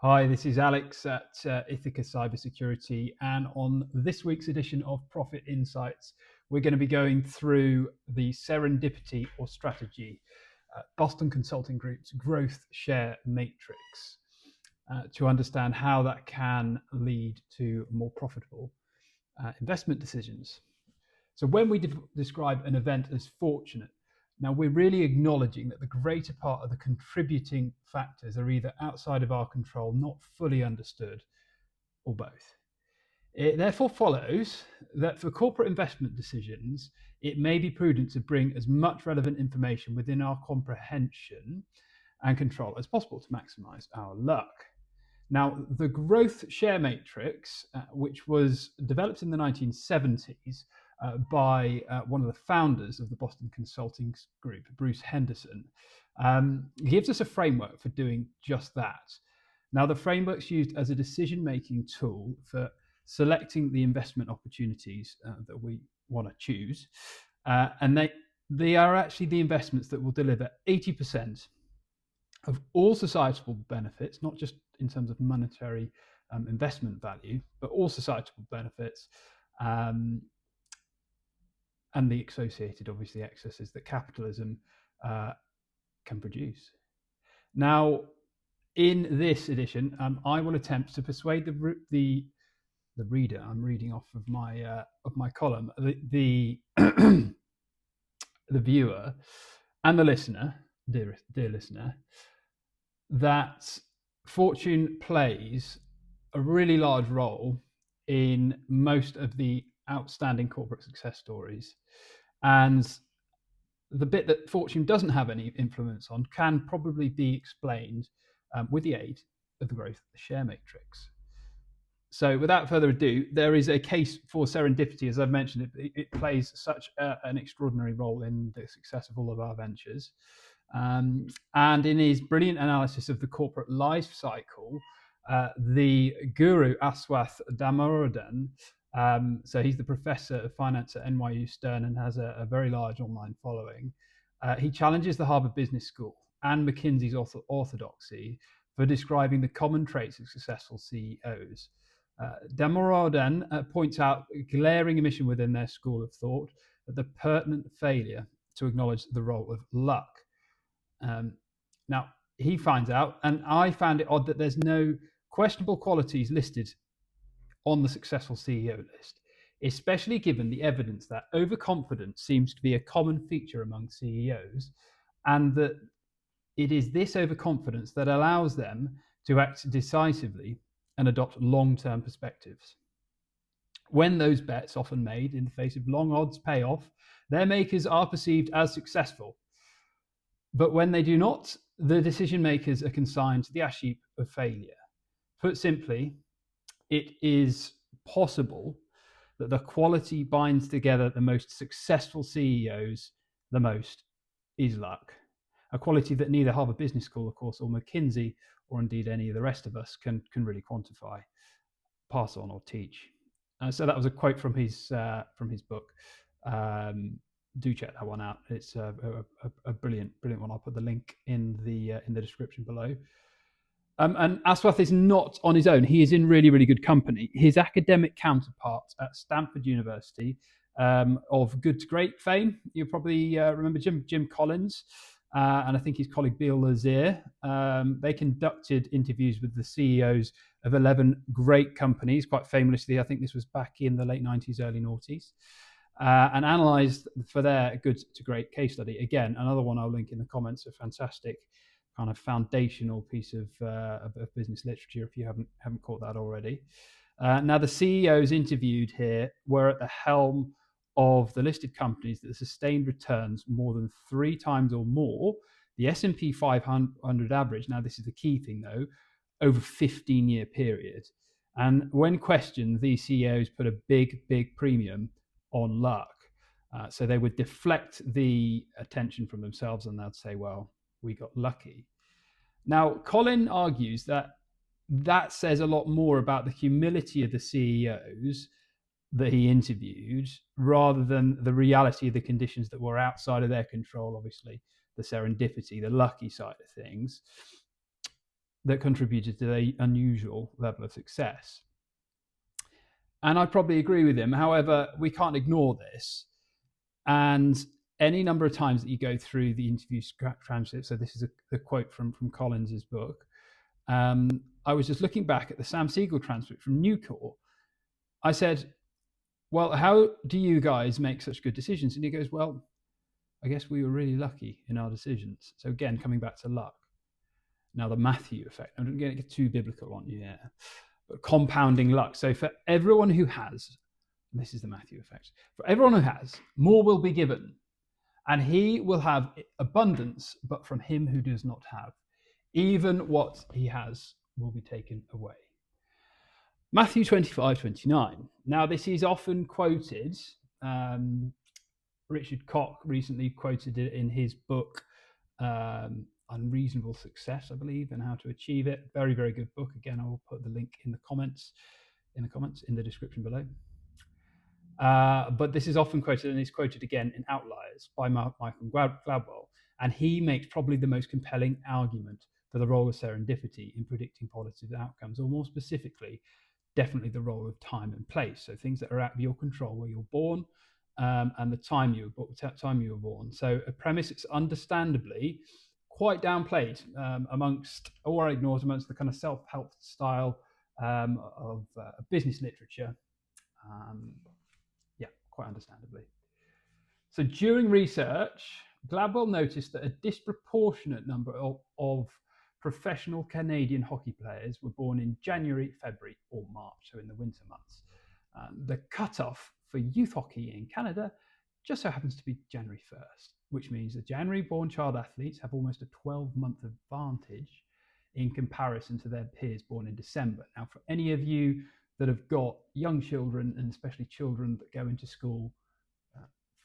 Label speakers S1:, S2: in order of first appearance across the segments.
S1: Hi, this is Alex at Ithaca Cybersecurity, and on this week's edition of Profit Insights, we're going to be going through the Serendipity or strategy, Boston Consulting Group's Growth Share Matrix, to understand how that can lead to more profitable investment decisions. So when we describe an event as fortunate, now we're really acknowledging that the greater part of the contributing factors are either outside of our control, not fully understood, or both. It therefore follows that for corporate investment decisions, it may be prudent to bring as much relevant information within our comprehension and control as possible to maximize our luck. Now, the growth share matrix, which was developed in the 1970s by one of the founders of the Boston Consulting Group, Bruce Henderson, gives us a framework for doing just that. Now, the framework's used as a decision-making tool for selecting the investment opportunities that we want to choose, and they are actually the investments that will deliver 80% of all societal benefits, not just in terms of monetary investment value, but all societal benefits, and the associated, obviously, excesses that capitalism can produce. Now, in this edition, I will attempt to persuade the reader. I'm reading off of my column. The the viewer and the listener, dear listener, that fortune plays a really large role in most of the outstanding corporate success stories. And the bit that fortune doesn't have any influence on can probably be explained with the aid of the growth share matrix. So without further ado, there is a case for serendipity. As I've mentioned, it plays such an extraordinary role in the success of all of our ventures. And in his brilliant analysis of the corporate life cycle, the guru Aswath Damodaran, so he's the professor of finance at NYU Stern and has a very large online following. He challenges the Harvard Business School and McKinsey's orthodoxy for describing the common traits of successful CEOs. Damodaran points out a glaring omission within their school of thought, the pertinent failure to acknowledge the role of luck. Now, he finds out, and I found it odd that there's no questionable qualities listed on the successful CEO list, especially given the evidence that overconfidence seems to be a common feature among CEOs, and that it is this overconfidence that allows them to act decisively and adopt long-term perspectives. When those bets, often made in the face of long odds, pay off, their makers are perceived as successful. But when they do not, the decision makers are consigned to the ash heap of failure. Put simply, it is possible that the quality binds together the most successful CEOs the most is luck. A quality that neither Harvard Business School, of course, or McKinsey, or indeed any of the rest of us can really quantify, pass on, or teach. So that was a quote from his book. Do check that one out. It's a brilliant one. I'll put the link in the description below. And Aswath is not on his own. He is in really, really good company. His academic counterpart at Stanford University, of good to great fame, you probably remember Jim Collins, and I think his colleague Bill Lazier. They conducted interviews with the CEOs of 11 great companies, quite famously. I think this was back in the late 90s, early noughties. And analysed for their good to great case study. Again, another one I'll link in the comments, a fantastic kind of foundational piece of business literature if you haven't caught that already. Now, the CEOs interviewed here were at the helm of the listed companies that sustained returns more than 3 times or more the S&P 500 average. Now, this is the key thing, though, over 15-year period. And when questioned, these CEOs put a big premium on luck. So they would deflect the attention from themselves and they'd say, well, we got lucky. Now, Colin argues that says a lot more about the humility of the CEOs that he interviewed rather than the reality of the conditions that were outside of their control, obviously, the serendipity, the lucky side of things. that contributed to the unusual level of success. And I probably agree with him. However, we can't ignore this. And any number of times that you go through the interview transcript, so this is a quote from Collins's book, I was just looking back at the Sam Siegel transcript from Nucor. I said, well, how do you guys make such good decisions? And he goes, well, I guess we were really lucky in our decisions. So again, coming back to luck. Now the Matthew effect, I'm not going to get too biblical on you here, but compounding luck. So for everyone who has, this is the Matthew effect, for everyone who has, more will be given, and he will have abundance, but from him who does not have, even what he has will be taken away. Matthew 25:29. Now, this is often quoted. Richard Koch recently quoted it in his book, Unreasonable Success, I believe, and How to Achieve It. Very, very good book. Again, I will put the link in the comments, in the description below. But this is often quoted, and is quoted again in Outliers by Michael Gladwell. And he makes probably the most compelling argument for the role of serendipity in predicting positive outcomes, or more specifically, definitely the role of time and place. So things that are out of your control, where you're born, and the time you were born. So a premise that's understandably quite downplayed amongst the kind of self-help style of business literature. Quite understandably. So during research, Gladwell noticed that a disproportionate number of professional Canadian hockey players were born in January, February, or March, so in the winter months. The cutoff for youth hockey in Canada just so happens to be January 1st, which means that January-born child athletes have almost a 12-month advantage in comparison to their peers born in December. Now, for any of you that have got young children, and especially children that go into school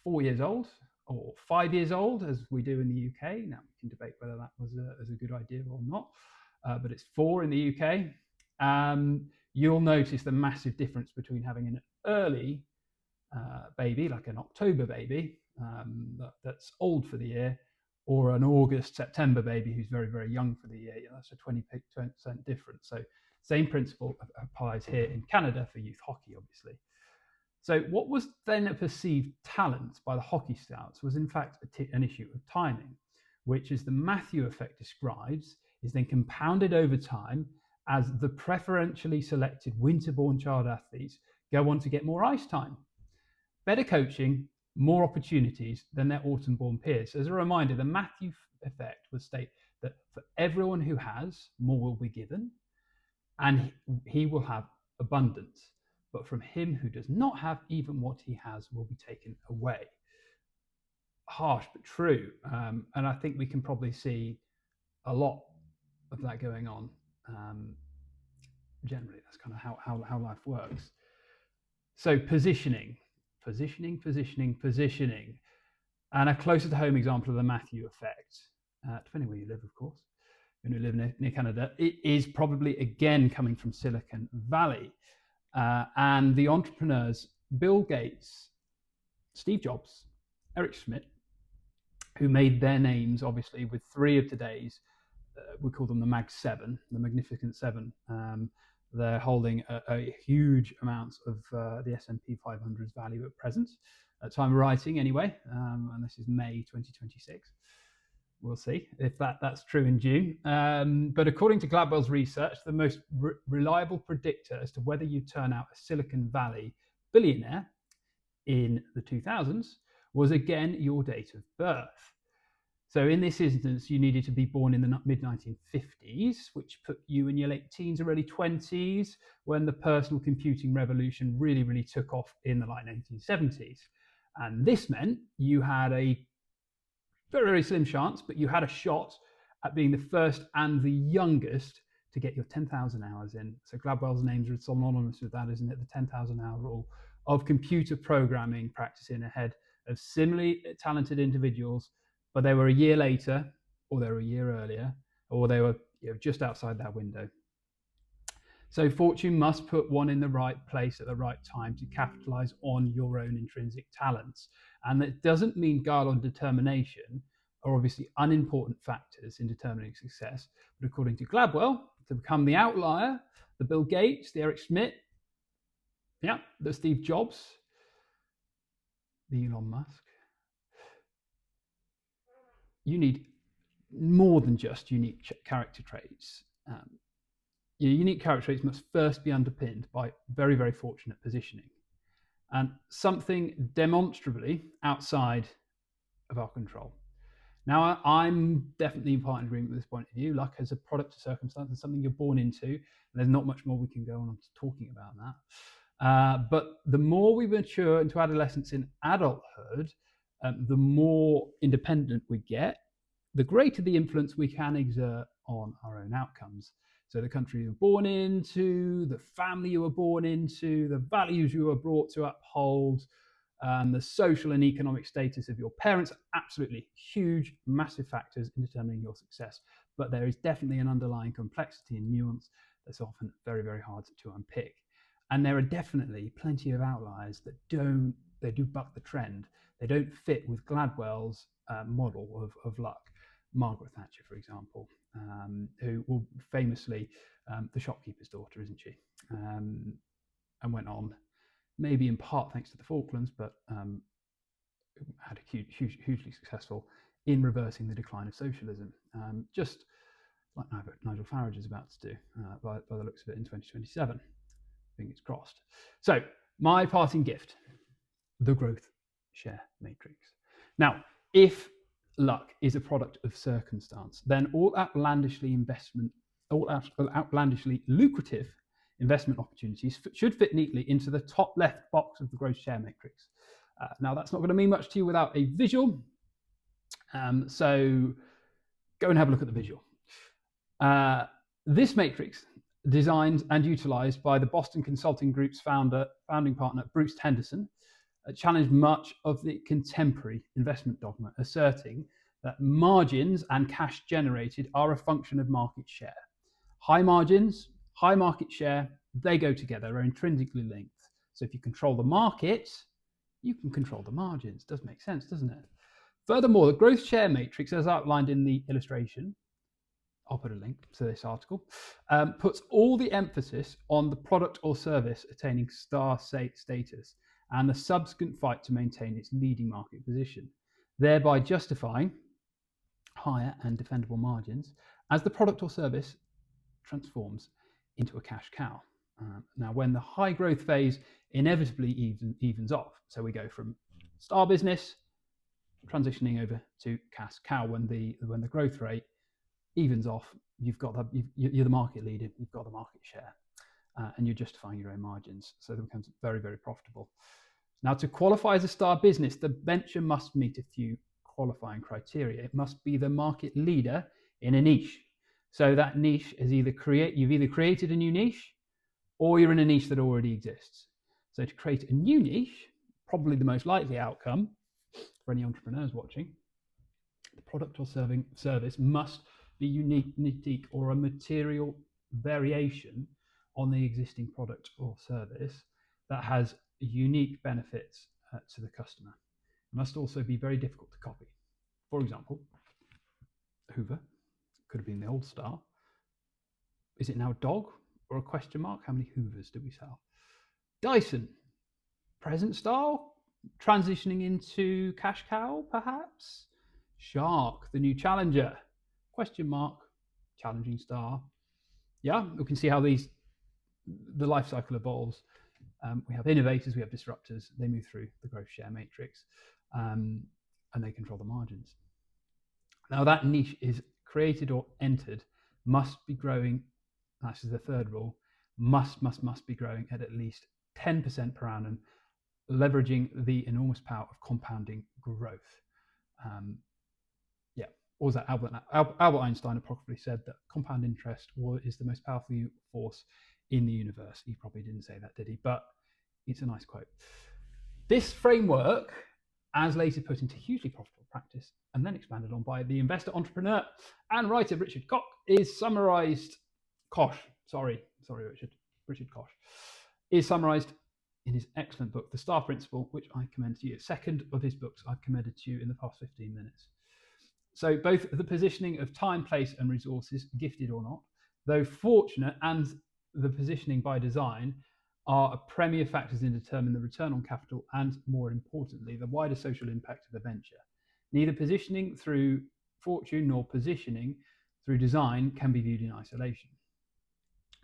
S1: 4 years old or 5 years old, as we do in the UK. Now, we can debate whether that was a good idea or not, but it's 4 in the UK. You'll notice the massive difference between having an early baby, like an October baby, that's old for the year, or an August, September baby who's very, very young for the year. That's a 20% difference. So same principle applies here in Canada for youth hockey, obviously. So what was then a perceived talent by the hockey scouts was in fact an issue of timing, which, as the Matthew effect describes, is then compounded over time as the preferentially selected winter-born child athletes go on to get more ice time, better coaching, more opportunities than their autumn-born peers. So as a reminder, the Matthew effect would state that for everyone who has, more will be given, and he will have abundance. But from him who does not have, even what he has will be taken away. Harsh, but true. And I think we can probably see a lot of that going on. Generally, that's kind of how life works. So positioning. And a closer to home example of the Matthew effect, depending where you live, of course. When you live near Canada, it is probably again coming from Silicon Valley. And the entrepreneurs, Bill Gates, Steve Jobs, Eric Schmidt, who made their names, obviously, with 3 of today's, we call them the Mag 7, the Magnificent 7. They're holding a huge amount of the S&P 500's value at present, at time of writing anyway, and this is May 2026. We'll see if that's true in June. But according to Gladwell's research, the most reliable predictor as to whether you turn out a Silicon Valley billionaire in the 2000s was again your date of birth. So in this instance, you needed to be born in the mid-1950s, which put you in your late teens or early 20s, when the personal computing revolution really, really took off in the late 1970s. And this meant you had a very, very slim chance, but you had a shot at being the first and the youngest to get your 10,000 hours in. So Gladwell's names are synonymous with that, isn't it? The 10,000 hour rule of computer programming, practicing ahead of similarly talented individuals, but they were a year later, or they were a year earlier, or they were just outside that window. So fortune must put one in the right place at the right time to capitalize on your own intrinsic talents. And that doesn't mean guile or determination are obviously unimportant factors in determining success. But according to Gladwell, to become the outlier, the Bill Gates, the Eric Schmidt, the Steve Jobs, the Elon Musk. You need more than just unique character traits. Your unique character traits must first be underpinned by very, very fortunate positioning and something demonstrably outside of our control. Now, I'm definitely in part in agreement with this point of view. Luck as a product of circumstance and something you're born into. And there's not much more we can go on to talking about that. But the more we mature into adolescence in adulthood, the more independent we get, the greater the influence we can exert on our own outcomes. So the country you were born into, the family you were born into, the values you were brought to uphold, the social and economic status of your parents, absolutely huge, massive factors in determining your success. But there is definitely an underlying complexity and nuance that's often very, very hard to unpick. And there are definitely plenty of outliers that do buck the trend. They don't fit with Gladwell's model of luck. Margaret Thatcher, for example, who will famously, the shopkeeper's daughter, isn't she? And went on, maybe in part thanks to the Falklands, but had a hugely successful in reversing the decline of socialism, just like Nigel Farage is about to do by the looks of it in 2027. Fingers crossed. So my parting gift, the Growth Share Matrix. Now, if luck is a product of circumstance, then all outlandishly lucrative investment opportunities should fit neatly into the top left box of the Growth Share Matrix. Now, that's not going to mean much to you without a visual. So go and have a look at the visual. This matrix, designed and utilized by the Boston Consulting Group's founding partner, Bruce Henderson, challenged much of the contemporary investment dogma, asserting that margins and cash generated are a function of market share. High margins, high market share, they go together, are intrinsically linked. So if you control the market, you can control the margins. Does make sense, doesn't it? Furthermore, the growth share matrix, as outlined in the illustration, I'll put a link to this article, puts all the emphasis on the product or service attaining star status and the subsequent fight to maintain its leading market position, thereby justifying higher and defendable margins as the product or service transforms into a cash cow. Now, when the high growth phase inevitably evens off, so we go from star business transitioning over to cash cow, when the growth rate evens off, you're the market leader, you've got the market share, and you're justifying your own margins. So it becomes very, very profitable. Now, to qualify as a star business, the venture must meet a few qualifying criteria. It must be the market leader in a niche. So that niche is you've either created a new niche or you're in a niche that already exists. So to create a new niche, probably the most likely outcome for any entrepreneurs watching, the product or service must be unique or a material variation on the existing product or service that has unique benefits to the customer. It must also be very difficult to copy. For example, Hoover could have been the old star. Is it now a dog or a question mark? How many Hoovers do we sell? Dyson, present style, transitioning into cash cow, perhaps? Shark, the new challenger, question mark, challenging star. Yeah, we can see how the life cycle evolves. We have innovators, we have disruptors, they move through the growth share matrix, and they control the margins. Now, that niche is created or entered must be growing, that's the third rule, must be growing at least 10% per annum, leveraging the enormous power of compounding growth. What was that? Albert Einstein appropriately said that compound interest is the most powerful force in the universe. He probably didn't say that, did he? But it's a nice quote. This framework, as later put into hugely profitable practice and then expanded on by the investor, entrepreneur, and writer Richard Koch, is summarized. Richard Koch is summarized in his excellent book, The Star Principle, which I commend to you. Second of his books I've commended to you in the past 15 minutes. So both the positioning of time, place, and resources, gifted or not, Though fortunate and the positioning by design are premier factors in determining the return on capital and, more importantly, the wider social impact of the venture. Neither positioning through fortune nor positioning through design can be viewed in isolation.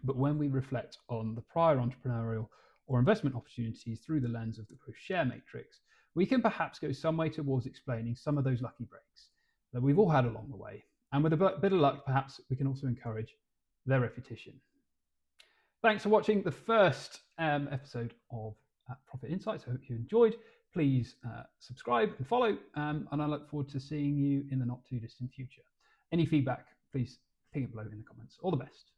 S1: But when we reflect on the prior entrepreneurial or investment opportunities through the lens of the Growth Share Matrix, we can perhaps go some way towards explaining some of those lucky breaks that we've all had along the way. And with a bit of luck, perhaps we can also encourage their repetition. Thanks for watching the first episode of Profit Insights. I hope you enjoyed. Please subscribe and follow, and I look forward to seeing you in the not too distant future. Any feedback, please ping it below in the comments. All the best.